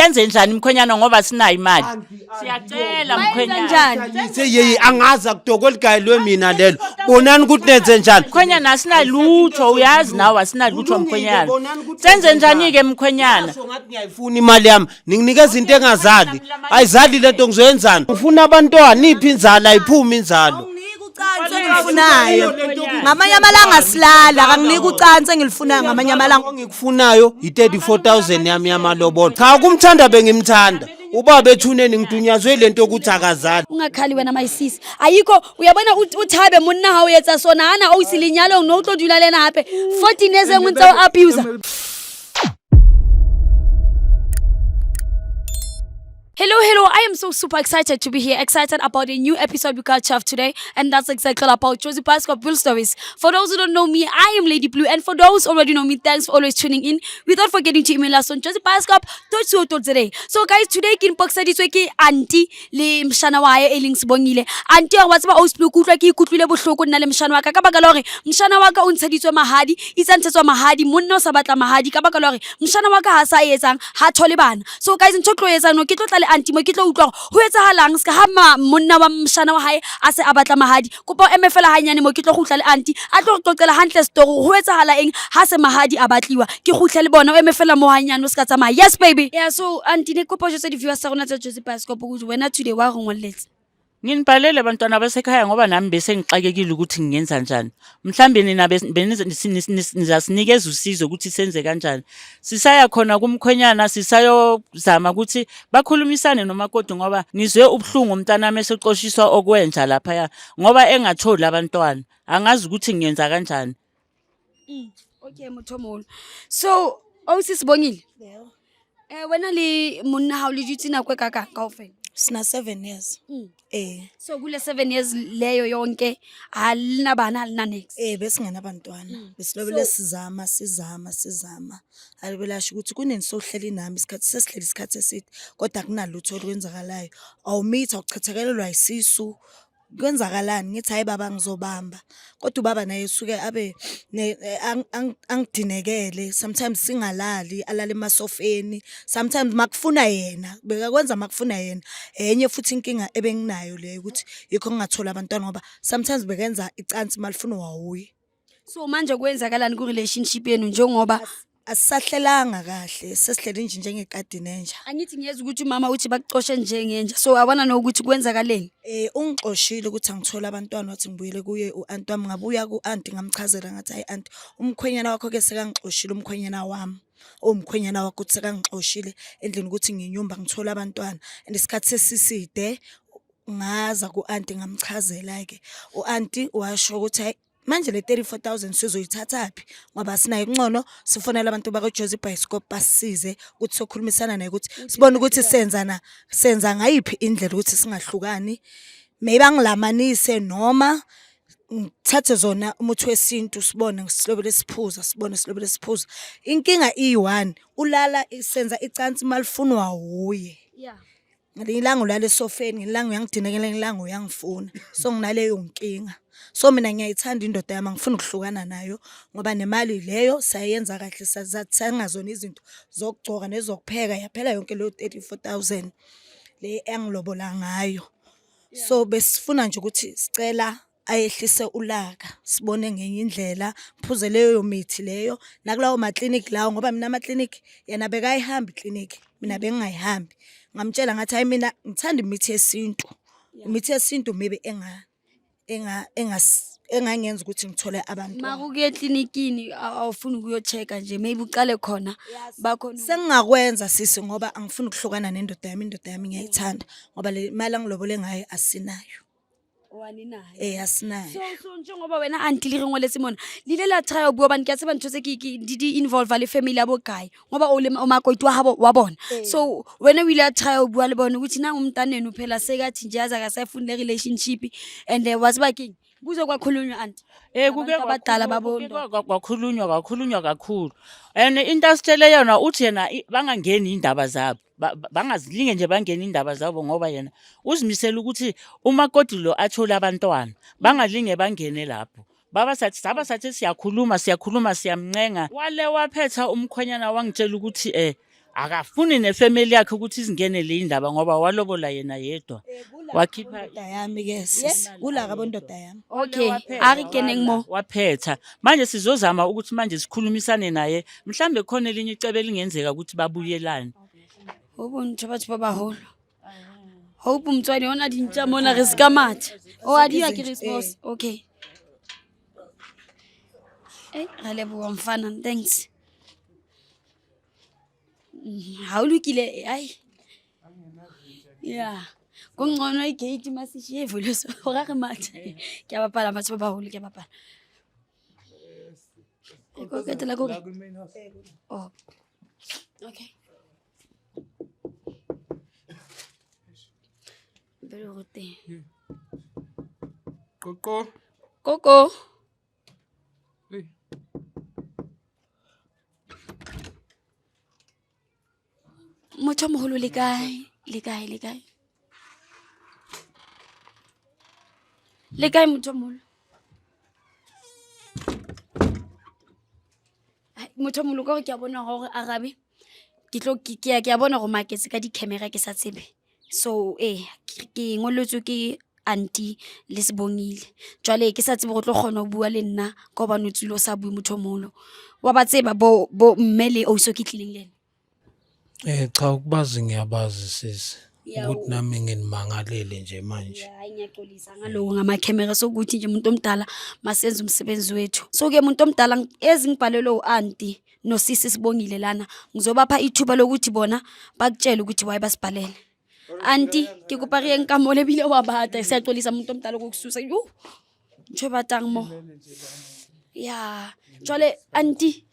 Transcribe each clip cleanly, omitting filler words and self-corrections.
senze njani mkhwenyana ngoba sinayo imali siyacela mkhwenyana Yeyi angazi akudoko ligayelwe mina lelo bonani ukuthi nenze njani mkhwenyana asinalutho uyazi nawe asinalutho mkhwenyana senze njani ke mkhwenyana ngathi ngiyayifuna imali yami ninginikeza into engazali ayizali lento ngizoyenzani ngifuna abantwana iphi inzalo ayiphumi inzalo engilifunayo ngamanye amalanga silala kanginika ucansi engilifunayo ngamanye amalanga ngikufunayo i34,000 yami yamalobolo cha kumthanda bengimthanda ubaba ethuneni ngidunyazwe lento ukuthi akazali ungakhali wena mayisisi ayikho uyabona uthabe monna ha o etsa sona ana o isilinyalo no tlo dula lena hape 14 years engwe ntse o abuse. Hello, I am so super excited to be here, excited about a new episode we got of today, and that's exactly about Josie Pascal Bull Stories. For those who don't know me, I am Lady Blue, and for those who already know me, thanks for always tuning in. Without forgetting to email us on josiepascal.co.za. So guys, today kin boxa this week auntie le mshana wa hae eleng Sibongile. Auntie wa tsaba o splo kutlwa ke ikutlwile bohloko nna le mshana wa ka baka la hore mshana wa ka o ntshaditswe mahadi, itsantshetswa mahadi, monna o sa batla mahadi ka baka la hore mshana wa ka ha sa etsang ha thole bana. So guys, ntho tlo etsa no ke tlo tla anti mo ke tlo utlwa ho etsahalang ska ha monna wa mshana wa hae a se a batla mahadi kopa o emefela hanyane mo ke tlo gutla le anti a tlo qoqela hantle story ho etsahala eng ha se mahadi a batliwa ke gutla le bona o emefela mo hanyane o ska tsamaya. Yes baby. Yeah, so anti ne kopa jose di viewers sa rona tsa Josie Pascal ukuthi wena today wa go ngoletse nginibhalele abantwana basekhaya ngoba nami bese ngixakekile ukuthi ngingenza kanjani mhlambe nina nizasinikeza usizo ukuthi senze kanjani sisaya khona kumkhwenyana sisayozama ukuthi bakhulumisane nomakoti ngoba nizwe ubhlungu umntana meseqoshiswa okwenja lapha ngoba engatholi abantwana angazi ukuthi ngiyenza kanjani. Okay Mothomolo, so Sibongile wena le monna ha o le ditsi na kwe kaka kaofela sina 7 years. So kule 7 years leyo yonke alina bana alina next. Besingena abantwana besilobele sizama alibelasho ukuthi kunenisohlela nami isikhathi sesihleli isikhathi eside kodwa akunalutho okwenzakalayo awumitha uchathekelelwa isisu kwenzakalani ngithi hayi baba ngizobamba kodwa ubaba naye usuke abe angidinekele sometimes singalali alala emasofeni sometimes makufuna yena bekakwenza makufuna yena enye futhi inkinga ebenginayo leyo ukuthi yikho ngingathola abantwana ngoba sometimes bekenza icansi malifuna wawuye. So manje kwenzakalani ku relationship yenu njengoba asisahlelanga kahle sesihleli nje njengekati nenja angithi ngiyeza ukuthi mama uthi bakuxoshe njengenja so abana nokuthi kwenzakaleni ungixoshile ukuthi angithola abantwana wathi ngibuyele kuye uanti wami ngabuya kuanti ngamchazela ngathi hayi anti umkhwenyana wakho ke sekangixoshile umkhwenyana wami umkhwenyana wakho uthi sekangixoshile endlini ukuthi nginyumba ngithola abantwana isikhathi sesiside ngaza kuanti ngamchazela ke uanti washo ukuthi manje le 34,000 sizoyithathaphi ngoba sinayo ingcono sifonela abantu baka Josie Pascal basize ukuthi sokhulumisana naye ukuthi sibone ukuthi senza ngayiphi indlela ukuthi singahlukani maybe angilamanise noma ngithathe zona umuthi wesintu sibone silobele siphuza inkinga i1 ulala isenza icansi malifunwa uye ngelilanga ulala esofeni ngelilanga uyangidinekela ngelilanga uyangifuna so nginaleyo nkinga. So mina ngiyayithanda indoda yami ngifuna ukuhlukana nayo ngoba nemali leyo sayenza kahle sizathenga zona izinto zokugcoka nezokupheka yaphela yonke leyo 34,000 le engilobola ngayo. So besifuna nje ukuthi sicela ayehlise ulaka sibone ngenye indlela phuze leyo mithi leyo nakulawo ma clinic lawo ngoba mina ama clinic yana bekayihambi clinic mina bengayihambi ngamtshela ngathi hayi mina ngithanda imithi yesintu maybe engangenza ukuthi ngithole abantu makuye clinicini awufuni ukuyochecka nje maybe uqale khona bakho sengakwenza sisi ngoba angifuni ukuhlukana nendoda yami ngiyayithanda ngoba le mali angilobole ngayo asinayo wani nayo asinayo. So njengoba wena auntie le ngole Simona lile la try ubuwa bani ke tseba ntho tse ke di involve le family yabo guy ngoba o le umakoti wa bona so wena o ile try ubuwa le bona ukuthi nanga umntaneni uphela sekathi nje yaza akasayifuni le relationship and waziba king kuze kwakhulunywa auntie kuke abadala babona kwakhulunywa kakhulu and industry yona uthi yena bangangeni indaba zabo bangazilinge nje bangena indaba zabo ngoba yena uzimisela ukuthi umakoti lo athola abantwana bangalinge bangene lapho baba sathi siyakhuluma siyamncenga wale waphetha umkhwenyana wangitshela ukuthi akafuni nefamily yakhe ukuthi izingene le indaba ngoba walobola yena yedwa wakhipha Indoda yami ke sis. Kula kabondoda yami. Okay, a re keneng mo. waphetha manje sizozama ukuthi manje sikhulumisane naye mhlambe khona elinye icebo elingenzeka ukuthi babuyelane. Ho bontho batho ba baholo. Hope mtswadi ona dintja mona re ska matha. O a di ya ke response. Okay. Re leboha mfana, thanks. Ha o lokile ai. Yeah. Kungcono igate masishiye evoluso. Ora re matha. Ke a bapala batho ba baholo ke a bapala. Go ketela go. Oh. Okay. Pero gote. Coco. Motho moholo le kae? Le kae? Le kae motho moholo? Motho moholo ka ke a bona gore arabe. Ke a bona go maketse ka di camera ke sa tsebe. So ke ngoletswe ke auntie le sebongile. Jwale ke sa tsebe go tlo kgona go bua le nna ka ba notsilo sa bua motho moholo. Wa ba tseba bo mme le o so ke tlileng le. Cha ukubazi ngiyabazi sisi. Ukuthi nami nginimangalele nje manje. Hayi ngiyaxolisa ngalowo ngama camera sokuthi nje umuntu omdala masenze umsebenzi wethu. So ke umuntu omdala ezingibhalelo uauntie no sisi sibongile lana ngizobapha ithuba lokuthi bona bakutshela ukuthi waye basibhalele. Auntie ke kopa re enka mole bile wa bata siyaxolisa umuntu omdala ukususa. Ntsho batang mo. Yeah. Jwale auntie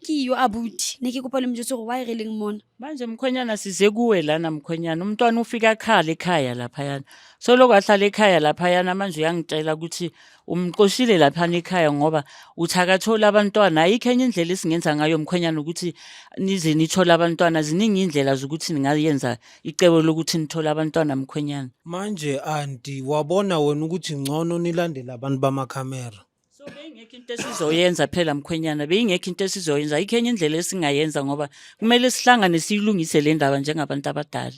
kiyo abuti neke kopa le mjotso go wa ireleng mona. Manje mkhwenyana size kuwe lana mkhwenyana umntwana ufika khala ekhaya lapha yana so lokwahlala ekhaya lapha yana manje uyangitshela ukuthi umqoshile lapha ekhaya ngoba uthakathola abantwana ayikho enye indlela esingenza ngayo mkhwenyana ukuthi nize nithola abantwana ziningi indlela zokuthi ningayenza icebo lokuthi nithola abantwana mkhwenyana. Manje auntie wabona wena ukuthi ngcono nilandele abantu bamakhamera. So bengekho into esizoyenza phela mkhwenyana bengekho into esizoyenza ayikho enye indlela esingayenza ngoba kumele sihlangane siyilungise le ndaba njengabantu abadala.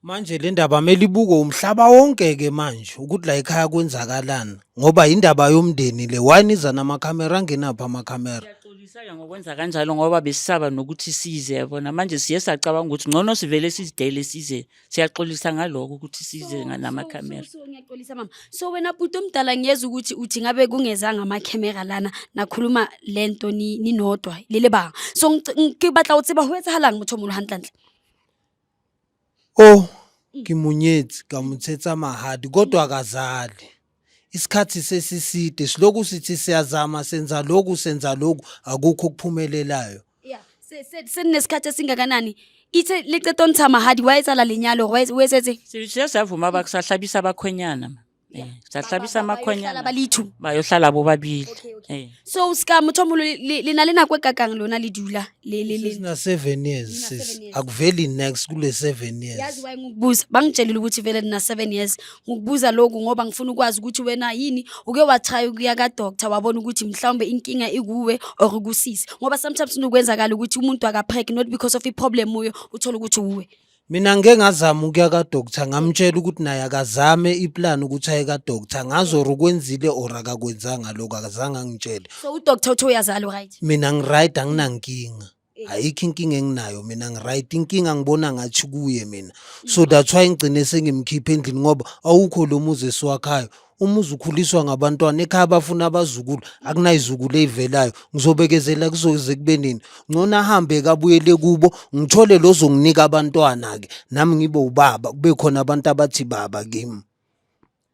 Manje le ndaba melibuko umhlaba wonke ke manje ukuthi la ekhaya kwenzakalana ngoba indaba yomndeni le waniza namakhamera ngenapha amakhamera. Siyaxolisa ngokwenza kanjalo ngoba besisaba nokuthi size yabona manje siye sacabanga ukuthi ngcono sivele sizidele size siyaxolisa ngaloko ukuthi size namakhamera. So ngiyaxolisa mama. So wena buto omdala ngiyeza ukuthi uthi ngabe kungezanga amakhamera lana nakhuluma lento ninodwa lele banga. So ke batla o tseba ho etsahalang motho mo hantle. Oh kimunyetsi kamuthetsa mahadi kodwa akazali. Isikhathi sesiside siloku sithi siyazama senza lokhu akukho kuphumelelayo. Yeah, senesikhathi esingakanani ithe licethe nthama hadi wayetsala lenyalo wesetse Siyavuma bakusahlabisa abakhwenyana. Sahlabisa amakhwenyana balithu bayohlala bobabili. So ska motho mo lena lena kwe kakang lona le dula le Sina 7 years sis. Akuveli next kule 7 years. yazi waye ngikubuza bangitshelile ukuthi vele nina 7 years ngikubuza lokho ngoba ngifuna ukwazi ukuthi wena yini uke watry ukuya ka doctor wabona ukuthi mhlawumbe inkinga ikuwe or ukusisi ngoba sometimes unokwenzakala ukuthi umuntu akapreg not because of a problem uyo uthola ukuthi uwe. Mina ngeke ngazama ukuya ka doctor ngamtshela ukuthi naye akazame iplan ukuthi aye ka doctor ngazo ukwenzile or akakwenzanga lokho akazange ngitshele. So udoctor utho uyazalo right? Mina ngiright anginankinga. Ayikho inkinga enginayo mina ngiright inkinga ngibona ngathi kuye mina. So that's why ngicine sengimkhipha endlini ngoba awukho lo muzi esiwakhayo. Umuzi ukhuliswa ngabantwana ekhaya abafuna abazukulu akunayizukulu evelayo ngizobekezela kuzoze kube nini ngcona ahambe kabuyele kubo ngithole lozonginika abantwana ke nami ngibe ubaba kube khona abantu abathi baba kimi.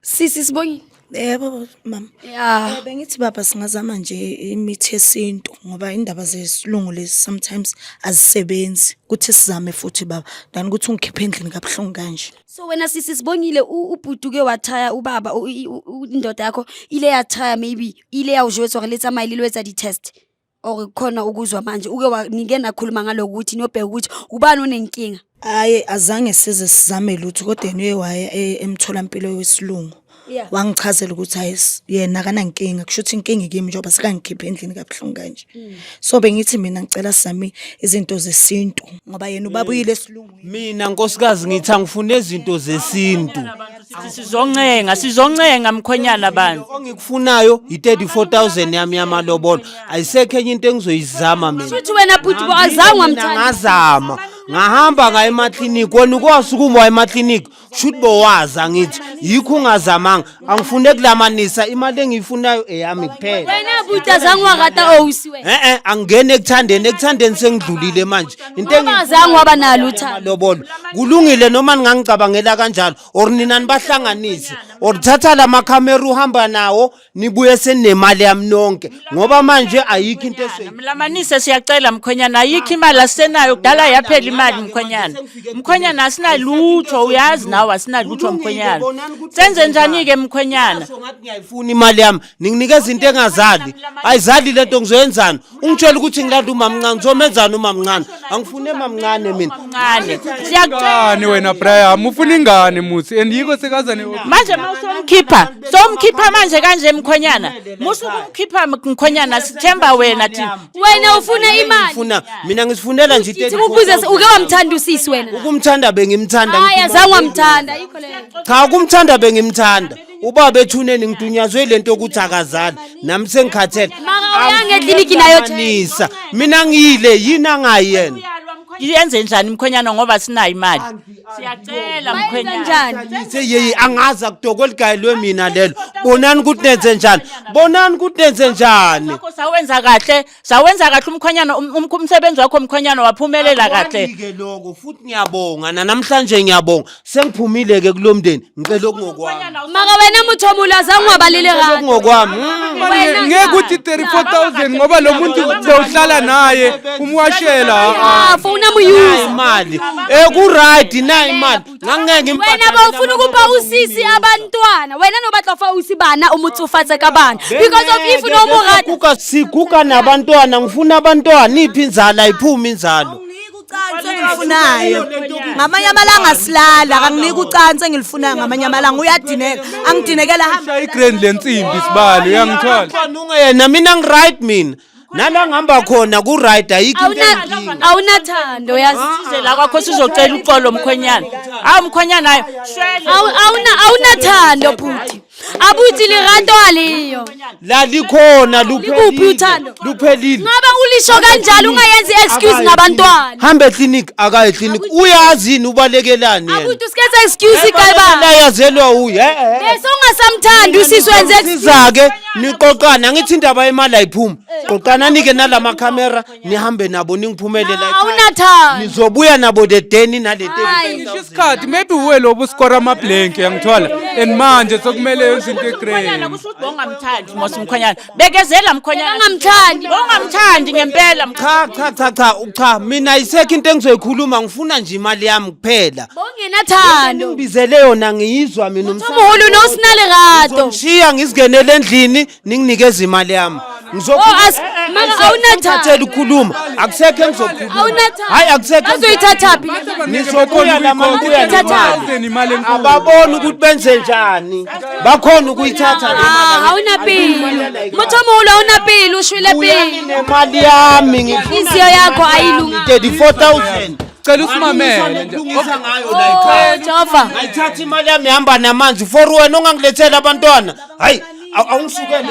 Sisi sibongi. Yebo mama. Yeah. Bengithi baba singazama nje imithi yesintu ngoba indaba zesilungu lezi sometimes azisebenzi kuthi sizame futhi baba than ukuthi ungikhiphe endlini kabuhlungu kanje. So wena sisi sibongile ubhuduke wathaya ubaba indoda yakho ile yathaya maybe ile yawujwetsa gore letsa mile lwetsa di test or khona ukuzwa manje uke waningena khuluma ngaloko ukuthi nobheka ukuthi ubani onenkinga. Hayi azange size sizame lutho kodwa yena uye waya emtholampilo wesilungu Yeah. wangichazela ukuthi hayi yena akanankinga kusho ukuthi inkinga ikimi njengoba sekangikhipha endlini kabuhlungu kanje. So bengithi mina ngicela sizame izinto zesintu ngoba yena ubabuyile esilungwini. Mina nkosikazi ngithi angifune izinto zesintu. Sizoncenga mkhwenyana abantu. Ongikufunayo i-34,000 yami yamalobolo. Ayisekho enye into engizoyizama mina. Futhi wena bhuti awuzange wamthanda. Ngazama. Ngahamba ngaye emaklinikhi wena ukwasukuma emaklinikhi should bowazi angithi yikho ungazamanga angifune kulamanisa imali engiyifunayo eyami kuphela. Wena bhuti azange wakata owusi wena. Angene ekuthandeni sengidlulile manje into Awuzange waba nalo uthando. lobolo kulungile noma ningangicabangela kanjalo or nina nibahlanganise or thatha lamakhamera uhamba nawo nibuye senemali yami nonke ngoba manje ayikho into Mlamanise siyacela mkhwenyana ayikho imali asenayo kudala yaphela imali mkhwenyana. Mkhwenyana asinalutho uyazi nawe asinalutho mkhwenyana. Senze njani ke mkhwenyana? ngathi ngiyayifuna imali yami ninginikeza into engazali ayizali lento ngizoyenzana ungitshela ukuthi ngilanda umamncane ngizomenzana umamncane angifune mamncane mina Ngane. Siyacela Ngane wena Brian, ufuna ingane muthi and yiko sekazane manje somkhipha manje kanje mkhwenyana. Musukumkhipha mkhwenyana sithemba wena thina. Wena ufuna imali. Mina ngisifunela nje Sithi ukubuza uke wamthanda usisi wena. ukumthanda bengimthanda Hayi azange wamthanda yikho leyo. cha ukumthanda bengimthanda ubaba ethuneni ngidunyazwe lento ukuthi akazali nami sengikhathele Mara uyange ekliniki nayo nisa mina ngiyile yina ngayena Yenze njani mkhwenyana ngoba sinayo imali. Siyacela mkhwenyana. njani? yeyi angaza kudoko ligayelwe mina lelo bonani ukuthi nenze njani Lokho sawenza kahle umkhwenyana umsebenzi wakho mkhwenyana waphumelela kahle. ke lokho futhi ngiyabonga namhlanje ngiyabonga sengiphumile ke kulomndeni ngicela okungokwami Mara wena muthomulo azange wabalile kahle. okungokwami ngeke uthi 34,000 ngoba lo muntu uzowuhlala naye umwashela. Ah, funa muyuza. imali ku right na imali ngangeke Wena bawufuna ukuba usisi abantwana. Wena nobatla fa usibana umutsufatse kabana. Because of if no more siguga nabantwana ngifuna abantwana iphi inzalo ayiphumi inzalo Engifunayo ngamanye amalanga silala akanginika ucansi engilifunayo ngamanye amalanga uyadineka angidinekela hamba Igrand lensimbi sibalo uyangithola. yena mina ngi right mina nala ngihamba khona ku right ayikho into awunathando yazi. Sizela kwakho sizocela uxolo mkhwenyana. Mkhwenyana hayi shwele. Awunathando bhuti. Abuthi lirato aliyo. la likhona Likuphi uthando? luphelile Ngabe ulisho kanjalo ungayenzi excuse ngabantwana. hambe clinic akaye clinic uyazini ubalekelani yena Abuthi usikhetha excuse kayibani. la yazelwa uye Bese ungasamthandi usisi wenze excuse. sizake niqoqana ngithi indaba yemali ayiphumi qoqana nike nalama camera nihambe nabo ningiphumelela Awunathando. nizobuya nabo the deni nale Hayi. Isikhathi maybe uwe lobo score amablank uyangithola and manje sokumele yenze into Mkhwenyana egrand. kusho ukuthi bongamthandi mos mkhwenyana. Bekezela mkhwenyana. Ungamthandi. Bongamthandi ngempela cha mina isekho into engizoyikhuluma ngifuna nje imali yami kuphela Bongenathando. ngibizele yona ngiyizwa mina Umuhulu nosinale rato. Ngishiya ngizigenele endlini ninginikeze imali yami Mara awunathando. ngizothathela ukukhuluma akusekho engizokhuluma Awunathando. hayi akusekho Azoyithatha phi? nizobuya namabuya Thatha. imali enkulu. ababona ukuthi benze njani bakhona ukuyithatha le mali Awunapilo. Muthomulo awunapilo ushwile pilo. nemali yami ngifuna Inhliziyo yakho ayilungi. 34,000 Cela usimamele nje. ngilungisa ngayo la ekhaya Jova. ngayithatha imali yami ihamba namanzi for wena ongangilethela abantwana hayi awungisukele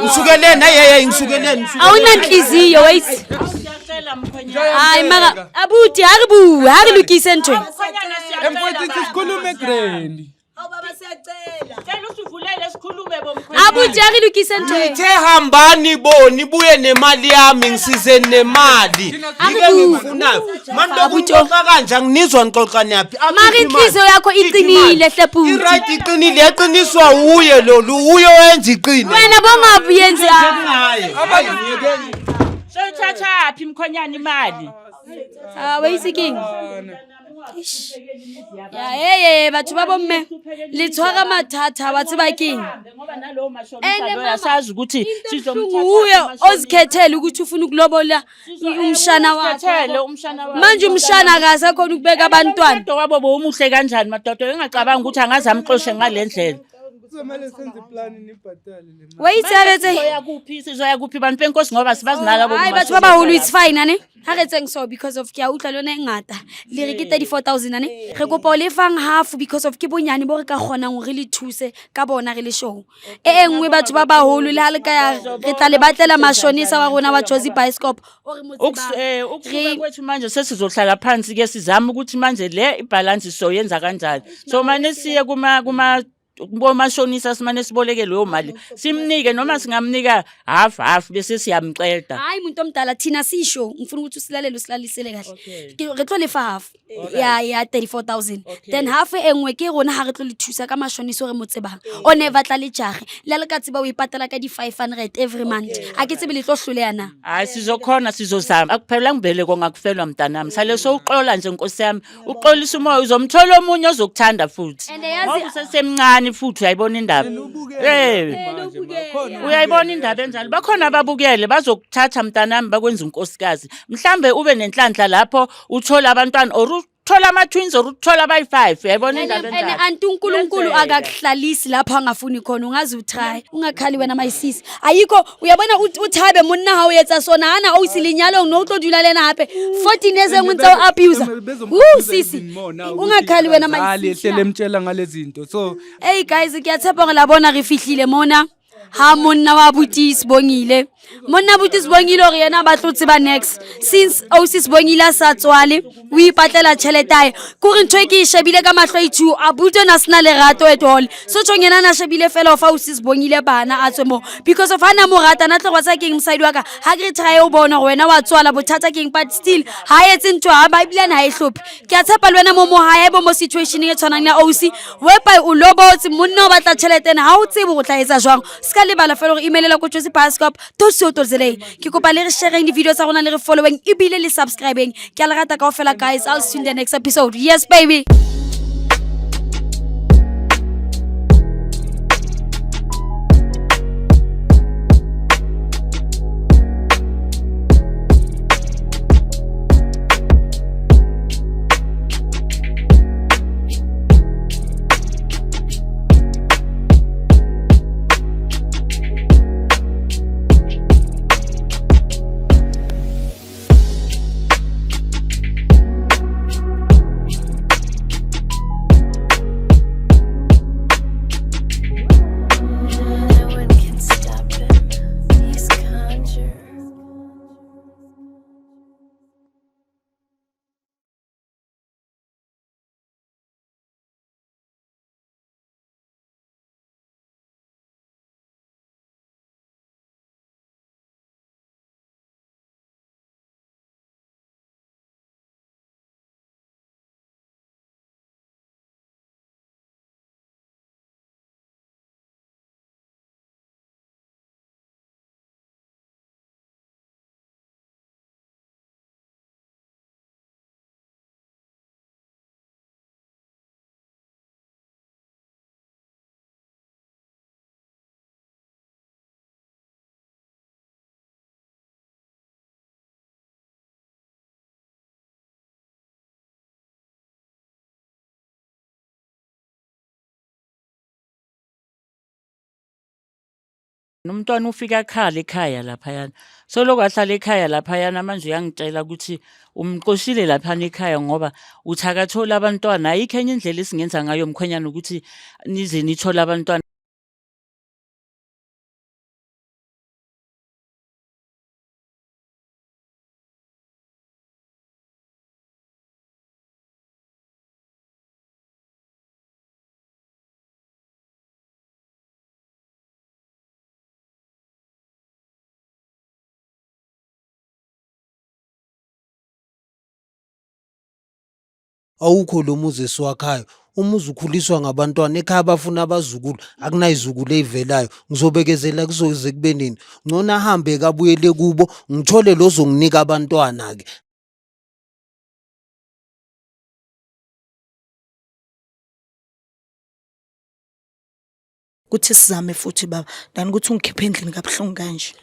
ngisukeleni hayi ngisukeleni Awunanhliziyo wait. Siyacela mkhwenyana. Hayi maka abuthi harilukise ntwe. Emfowethu sikhulume egrand. Cela usivulele sikhulume bomkhwenyana. Abuthi harilukise ntwe. Ithe hambani bo nibuye nemali yami ngisize nemali ngike ngifunayo manje ukuxoxa kanje anginizwa nixoxani yaphi Mara inhliziyo yakho iqinile hle bhuti. iright iqinile yaqiniswa uye uye wenza iqine Wena bongabuyenzi. Soyithatha phi mkhwenyana imali? Wayisiking. Ya hey batho ba bomme litshwara mathatha batse ba king. Ngoba nalowo mashonisa Ene lo mama, yasazi ukuthi Uye ozikhethela ukuthi ufuna ukulobola umshana wakho. Sizomthele umshana wakhe. Manje umshana akasakhona ukubeka abantwana. Wabo bomuhle kanjani madoda engacabanga ukuthi angaze amxoshe ngalendlela. kuzomele senze iplani nibhatale le mali. Wait, Sizoya kuphi bantu benkosi ngoba sibazinaka Hayi batho ba baholo it's fine ane. Ha re tseng so because of ke a utlwa lona e ngata. Le re ke 34,000 ane. Re kopa o le fang half because of ke bonyane bo re ka kgonang hore le thuse ka bona re le show. Engwe batho ba baholo le ha le ka ya re tla le batlela mashonisa wa rona wa Jozi Bioscope o re motsiba. Ukusuka kwethu manje sesizohlala phansi ke sizama ukuthi manje le ibalance so yenza kanjani. So manje siye kuma bomashonisa simane siboleke leyo mali simnike noma singamnika half bese siyamqeda. Hayi umuntu omdala thina sisho ngifuna ukuthi usilalele usilalisele kahle. Re tlo le fa half ya 34,000 then half engwe ke rona ha re tlo le thusa ka mashonisa re motsebang o never tla le jage le le ka tseba o ipatala ka di 500 every month a ke tsebe le tlo hloleyana. Hayi sizokhona sizozama akuphela ngibele kongakufelwa mntanami sale so uxola nje Nkosi yami uxolisa umoya uzomthola omunye ozokuthanda futhi ngoba usesemncane futhi uyayibona indaba uyayibona indaba enjalo bakhona ababukele bazokuthatha mntanami bakwenza unkosikazi mhlambe ube nenhlanhla lapho uthola abantwana or uthola ama-twins or uthola abayi-5 uyayibona indaba enjalo anti uNkulunkulu akakuhlalisi lapho angafuni khona ungaze utry ungakhali wena mayisisi ayikho uyabona uthabe monna ha uyetsa sona hana awusilinyalo no utlo dula lena hape 14 years engwentsa abuse sisi ungakhali wena mayisisi ehlele emtshela ngale zinto so hey guys kuyathepha ngelabona re fihlile mona ha monna wa buti Sibongile monna buti Sibongile re yena ba tlotse ba next since OC Sibongile sa tswale o ipatlela tšhelete ko re ntwe ke shebile ka mahlo ithu abuto na sna lerato at all so tshongena na shebile fela of OC Sibongile bana a tswe mo because of ana mo rata na tlogwa tsa keng mside wa ka ha ke try o bona wena wa tswala bothata keng but still ha etse ntwe ha bible na ha ihlophi ke a tshepa le wena mo hae bo mo situation e tshwanang ya OC wepa o lobotse monna o batla tšhelete na ha o tsebe go tla etsa jwang ska le bala fela go emailela ko Jozi Bioscope to tozele ke kopa le re sharing di video tsa rona le re following ebile le subscribing ke a le rata kaofela guys I'll see you in the next episode yes baby. Nomntwana ufika akhala ekhaya laphayana so lokwahlala ekhaya laphayana manje uyangitshela ukuthi umxoshile laphana ekhaya ngoba uthi akathola abantwana ayikho enye indlela esingenza ngayo mkhwenyana ukuthi nize nithole abantwana. Awukho lo muzi esiwakhayo umuzi ukhuliswa ngabantwana ekhaya bafuna abazukulu akunayizukulu eyivelayo ngizobekezela kuzoze kube nini ngcono ahambe kabuyele kubo ngithole lozonginika abantwana ke kuthi sizame futhi baba dani ukuthi ungikhiphe endlini kabuhlungu kanje.